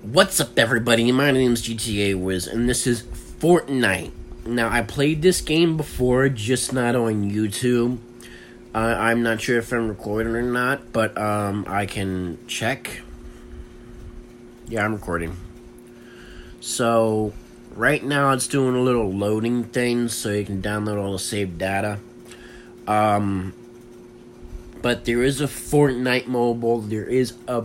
What's up, everybody? My name is GTA Wiz, and this is Fortnite. Now, I played this game before, just not on YouTube. I'm not sure if I'm recording or not, but I can check. Yeah, I'm recording. So, right now it's doing a little loading thing, so you can download all the saved data. But there is a Fortnite mobile. There is a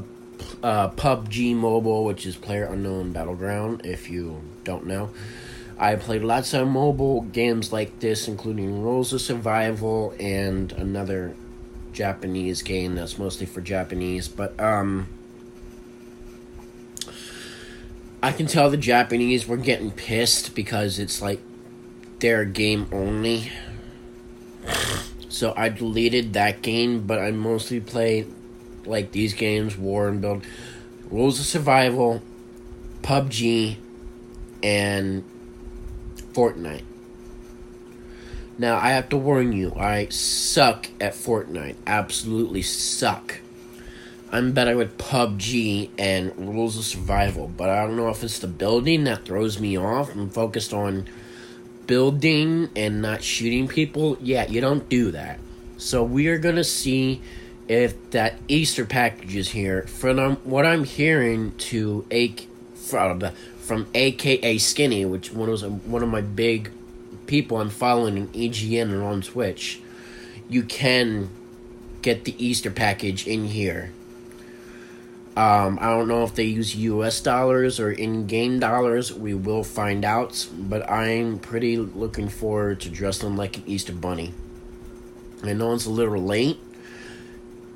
PUBG Mobile, which is PlayerUnknown Battleground, if you don't know. I played lots of mobile games like this, including Rules of Survival and another Japanese game that's mostly for Japanese. But I can tell the Japanese were getting pissed because it's like their game only. So I deleted that game, but I mostly play like these games: War and Build, Rules of Survival, PUBG, and Fortnite. Now, I have to warn you, I suck at Fortnite. Absolutely suck. I'm better with PUBG and Rules of Survival, but I don't know if it's the building that throws me off. I'm focused on building and not shooting people. Yeah, you don't do that. So we are going to see if that Easter package is here. From what I'm hearing from AKA Skinny, which was one of my big people I'm following in EGN and on Twitch, you can get the Easter package in here. I don't know if they use US dollars or in-game dollars. We will find out, but I'm pretty looking forward to dressing like an Easter bunny. I know it's a little late.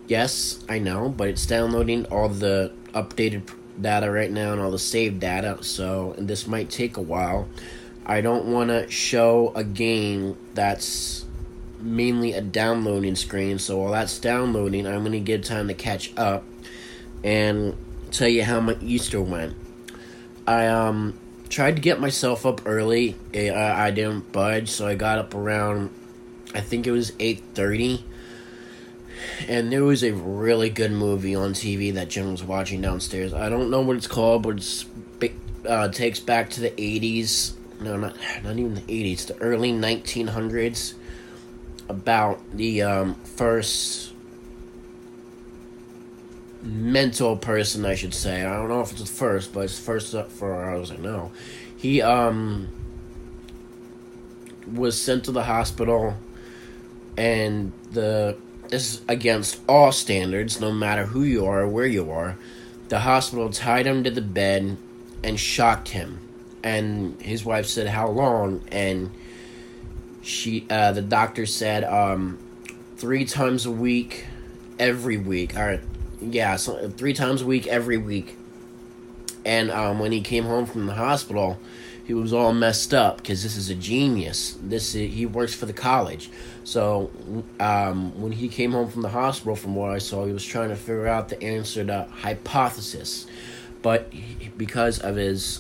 Yes, I know, but it's downloading all the updated data right now and all the saved data, so this might take a while. I don't want to show a game that's mainly a downloading screen, so while that's downloading, I'm going to give time to catch up and tell you how my Easter went. I tried to get myself up early. I didn't budge, so I got up around, I think it was 8:30. And there was a really good movie on TV that Jen was watching downstairs. I don't know what it's called, but it takes back to the 80s. No, not even the 80s. The early 1900s. About the first mental person, I should say. I don't know if it's the first, but it's the first for as I know. He was sent to the hospital, and this is against all standards, no matter who you are or where you are. The hospital tied him to the bed and shocked him. And his wife said, "How long?" And the doctor said, 3 times a week, every week. Or, yeah, so 3 times a week, every week. And when he came home from the hospital, he was all messed up because this is a genius. He works for the college. So when he came home from the hospital, from what I saw, he was trying to figure out the answer to hypothesis. But because of his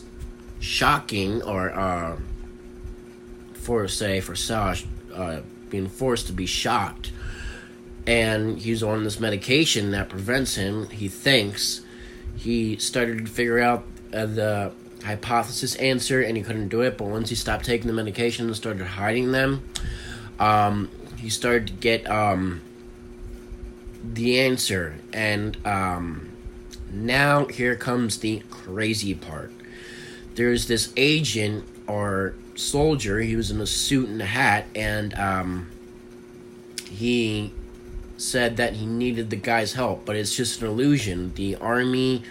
shocking, or being forced to be shocked, and he's on this medication that prevents him, he thinks, he started to figure out the hypothesis answer, and he couldn't do it. But once he stopped taking the medication and started hiding them, he started to get the answer. And now here comes the crazy part. There's this agent or soldier. He was in a suit and a hat, and he said that he needed the guy's help, but it's just an illusion. The army,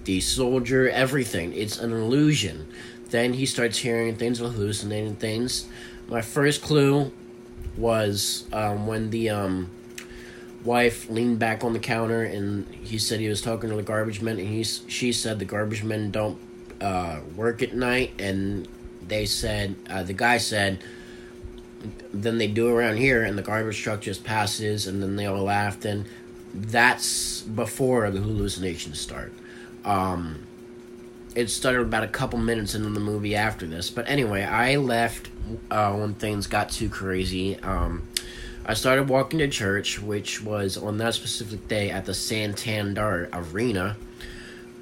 the soldier, everything, it's an illusion. Then he starts hearing things, hallucinating things. My first clue was when the wife leaned back on the counter, and he said he was talking to the garbage men, and she said the garbage men don't work at night, and they said, the guy said, then they do around here, and the garbage truck just passes, and then they all laughed, and that's before the hallucinations start. It started about a couple minutes into the movie after this, but anyway, I left when things got too crazy. I started walking to church, which was on that specific day at the Santander Arena.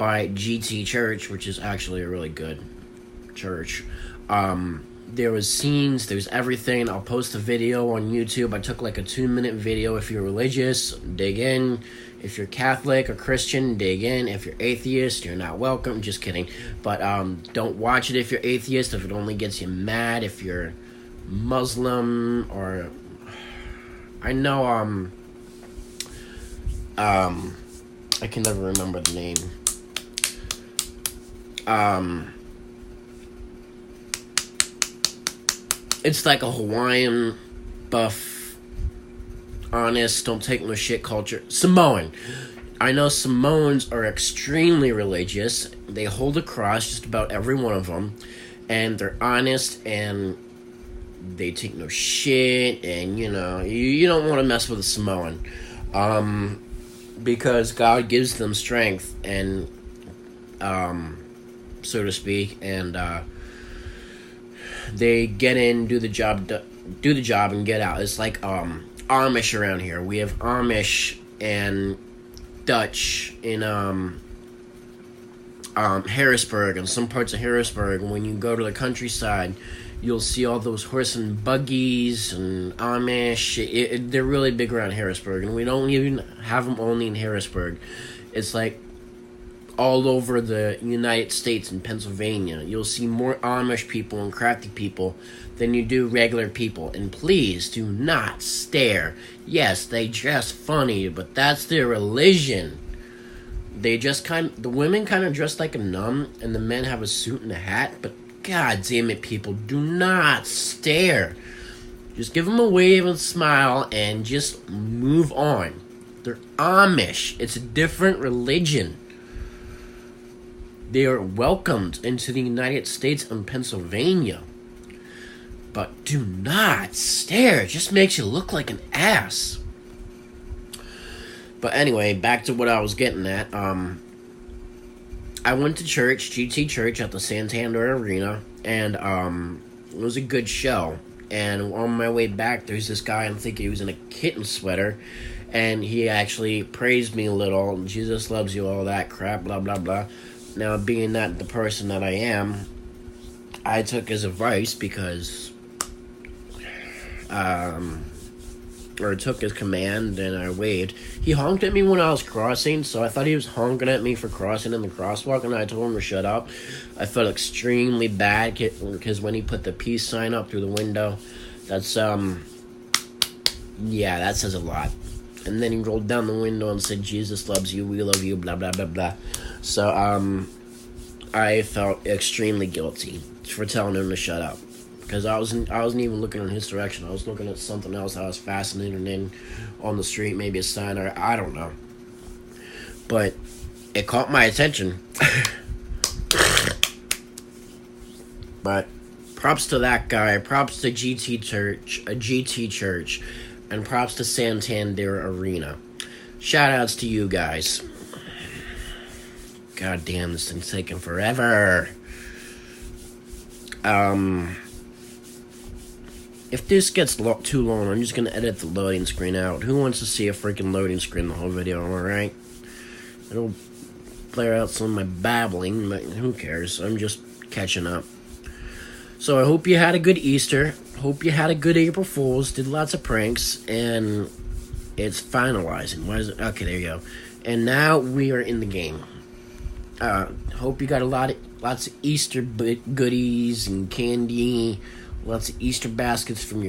by GT Church, which is actually a really good church. There was scenes, there's everything. I'll post a video on YouTube. I took like a 2-minute video. If you're religious, dig in. If you're Catholic or Christian, dig in. If you're atheist, you're not welcome. Just kidding. But don't watch it if you're atheist, if it only gets you mad. If you're Muslim or... I know, I can never remember the name. It's like a Hawaiian, buff, honest, don't take no shit culture. Samoan. I know Samoans are extremely religious. They hold a cross, just about every one of them. And they're honest, and they take no shit. And, you don't want to mess with a Samoan. Because God gives them strength, and, so to speak. And, they get in, do the job, and get out. It's like Amish around here. We have Amish and Dutch in Harrisburg and some parts of Harrisburg. When you go to the countryside, you'll see all those horse and buggies and Amish. They're really big around Harrisburg, and we don't even have them only in Harrisburg. It's like all over the United States and Pennsylvania. You'll see more Amish people and crafty people than you do regular people. And please do not stare. Yes, they dress funny, but that's their religion. They just the women kind of dress like a nun, and the men have a suit and a hat. But god damn it, people, do not stare. Just give them a wave and smile and just move on. They're Amish. It's a different religion. They are welcomed into the United States and Pennsylvania. But do not stare. It just makes you look like an ass. But anyway, back to what I was getting at. I went to church, GT Church, at the Santander Arena. And it was a good show. And on my way back, there's this guy, I'm thinking he was in a kitten sweater. And he actually praised me a little. Jesus loves you, all that crap, blah, blah, blah. Now, being that the person that I am, I took his advice because, or took his command, and I waved. He honked at me when I was crossing, so I thought he was honking at me for crossing in the crosswalk, and I told him to shut up. I felt extremely bad, because when he put the peace sign up through the window, that's, yeah, that says a lot. And then he rolled down the window and said, Jesus loves you, we love you, blah, blah, blah, blah. So, I felt extremely guilty for telling him to shut up. Because I wasn't even looking in his direction. I was looking at something else I was fascinated in on the street, maybe a sign, or I don't know. But it caught my attention. But props to that guy, props to GT Church, and props to Santander Arena. Shoutouts to you guys. God damn, this thing's taking forever. If this gets too long, I'm just gonna edit the loading screen out. Who wants to see a freaking loading screen the whole video, alright? It'll blare out some of my babbling, but who cares? I'm just catching up. So I hope you had a good Easter. Hope you had a good April Fool's. Did lots of pranks, and it's finalizing. Why is it? Okay, there you go. And now we are in the game. Hope you got lots of Easter goodies and candy, lots of Easter baskets from your